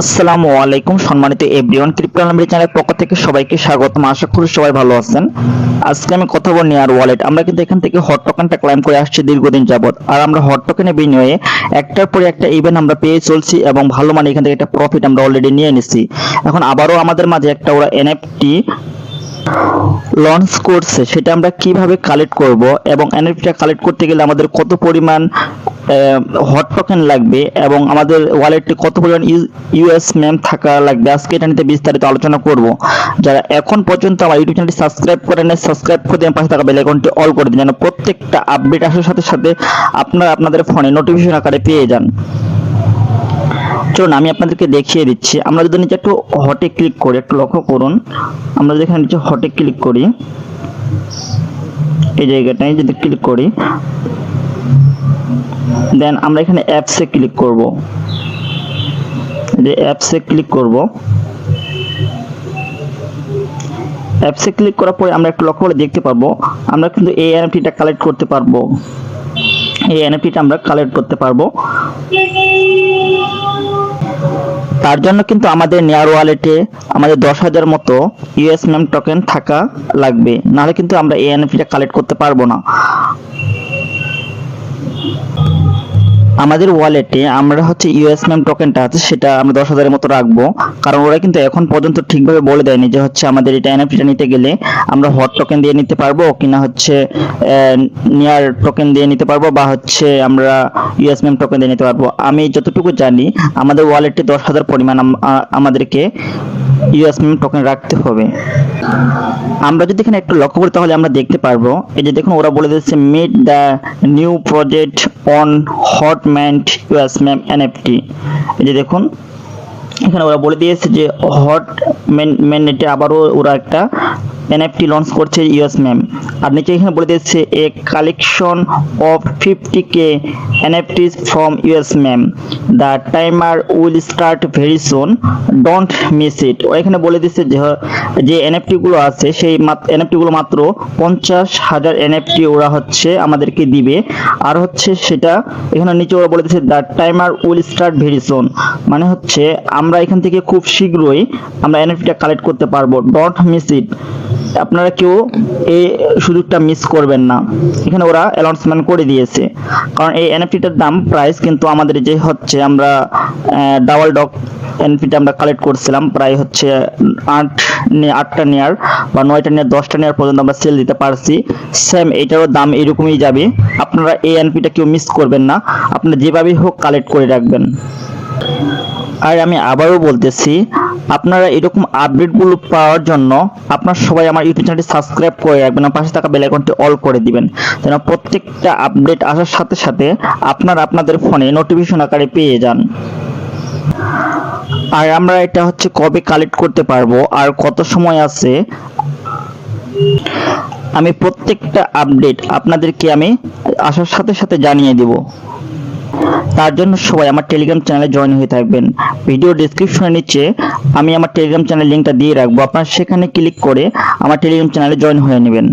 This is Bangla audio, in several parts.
আসসালামু আলাইকুম সম্মানিত এভরিওয়ান, ক্রিপ্টো আলমী চ্যানেলের পক্ষ থেকে সবাইকে স্বাগতম। আশা করি সবাই ভালো আছেন। আজকে আমি কথা বলবো নেয়ার ওয়ালেট। আমরা কিন্তু এখান থেকে হট টোকেনটা ক্লাইম করে আসছি দীর্ঘদিন যাবত, আর আমরা হট টোকেনে বিনিয়োগে একটার পরে একটা ইভেন্ট আমরা পেয়ে চলছি এবং ভালো মানে এখান থেকে একটা প্রফিট আমরা অলরেডি নিয়ে নিছি। এখন আবারও আমাদের মাঝে একটা ওরা এনএফটি লঞ্চ করছে, সেটা আমরা কিভাবে কালেক্ট করব এবং এনএফটিটা কালেক্ট করতে গেলে আমাদের কত পরিমাণ হট টোকেন লাগবে এবং আমাদের ওয়ালেটে কত পরিমাণ ইউএস মেম থাকা লাগবে, আজকে এটা নিয়ে বিস্তারিত আলোচনা করব। যারা এখন পর্যন্ত আমার ইউটিউব চ্যানেলটি সাবস্ক্রাইব করেন নাই, সাবস্ক্রাইব করে দেন, পাশে থাকা বেল আইকনটি অল করে দিন যেন প্রত্যেকটা আপডেট আসার সাথে সাথে আপনারা আপনাদের ফোনে নোটিফিকেশন আকারে পেয়ে যান। চলুন আমি আপনাদেরকে দেখিয়ে দিচ্ছি। আমরা যদি নিচে একটু হটে ক্লিক করি, একটু লক্ষ্য করুন, আমরা যেখানে নিচে হটে ক্লিক করি, এই জায়গাটায় যদি ক্লিক করি, দেন আমরা এখানে অ্যাপসে ক্লিক করব। যে অ্যাপসে ক্লিক করব, অ্যাপসে ক্লিক করার পরে আমরা একটু লক্ষ্য করে দেখতে পারবো আমরা কিন্তু এই এনএফটিটা কালেক্ট করতে পারবো। এই এনএফটিটা আমরা কালেক্ট করতে পারবো। তার জন্য কিন্তু আমাদের নেয়ার ওয়ালেটে আমাদের 10,000 মতো ইউএস মেম টোকেন থাকা লাগবে, নাহলে কিন্তু আমরা এই এনএফটিটা কালেক্ট করতে পারবো না। আমাদের ওয়ালেটে আমরা ইউএস মেম টোকেনটা আছে সেটা আমরা 10,000-এর মতো রাখবো, কারণ ওরা কিন্তু এখন পর্যন্ত ঠিকভাবে বলে দেয়নি যে আমাদের এটা এনএফটিটা নিতে গেলে আমরা হট টোকেন দিয়ে নিতে পারবো কিনা, নিয়ার টোকেন দিয়ে নিতে পারবো বা আমরা ইউএস মেম টোকেন দিয়ে নিতে পারবো। আমি যতটুকু জানি আমাদের ওয়ালেটে 10,000 পরিমাণ আমাদেরকে ইউএস মেম টোকেন রাখতে হবে। আমরা যদি এখানে একটু লক্ষ্য করি তাহলে আমরা দেখতে পারবো, এই যে দেখুন ওরা বলে দিচ্ছে meet the new project on হট মেন্ট ইউএস মেম এনএফটি। এই যে দেখুন এখানে ওরা বলে দিয়েছে যে হট মেননেটে আবারও ওরা একটা এনএফটি লঞ্চ করছে ইউএস মেম, আর নিচে এখানে বলে দিয়েছে a collection of 50k NFTs from US meme, the timer will start very soon, don't miss it. ও এখানে বলে দিচ্ছে যে এনএফটি গুলো আছে সেই এনএফটি গুলো মাত্র 50,000 এনএফটি ওরা আমাদেরকে দিবে, আর সেটা এখানে নিচে ওরা বলে দিচ্ছে the timer will start very সুন, মানে আমরা এখান থেকে খুব শীঘ্রই আমরা এনএফটিটা কালেক্ট করতে পারবো। ডোন্ট মিস ইট, আপনারা কেউ এই সুযোগটা মিস করবেন না, এখানে ওরা অ্যানাউন্সমেন্ট করে দিয়েছে। কারণ এই এনএফটিটার দাম প্রাইস কিন্তু আমাদের যে আমরা ডাবল ডগ এনএফটিটা আমরা কালেক্ট করছিলাম প্রায় 8টা নেয়ার বা 9টা নেয়ার 10টা নেয়ার পর্যন্ত আমরা সেল দিতে পারছি। সেম এটারও দাম এরকমই যাবে। আপনারা এই এনএফটিটা কেউ মিস করবেন না, আপনারা যেভাবেই হোক কালেক্ট করে রাখবেন। আর আমি আবারও বলতেছি, আপনারা এরকম আপডেটগুলো পাওয়ার জন্য আপনারা সবাই আমার ইউটিউব চ্যানেলটি সাবস্ক্রাইব করে রাখবেন আর পাশে থাকা বেল আইকনটি অল করে দিবেন যেন প্রত্যেকটা আপডেট আসার সাথে সাথে আপনারা আপনাদের ফোনে নোটিফিকেশন আকারে পেয়ে যান। আর আমরা এটা কবে কালেক্ট করতে পারবো আর কত সময় আছে, আমি প্রত্যেকটা আপডেট আপনাদেরকে আমি আসার সাথে সাথে জানিয়ে দেব। তার জন্য সবাই আমার টেলিগ্রাম চ্যানেলে জয়েন হয়ে থাকবেন। ভিডিও ডেসক্রিপশনের নিচে আমি আমার টেলিগ্রাম চ্যানেল লিংকটা দিয়ে রাখবো, আপনারা সেখানে ক্লিক করে আমার টেলিগ্রাম চ্যানেলে জয়েন হয়ে নেবেন।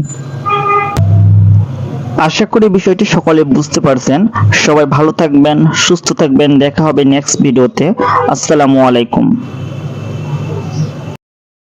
আশা করি বিষয়টি সকলে বুঝতে পারছেন। সবাই ভালো থাকবেন, সুস্থ থাকবেন, দেখা হবে নেক্সট ভিডিওতে। আসসালামু আলাইকুম।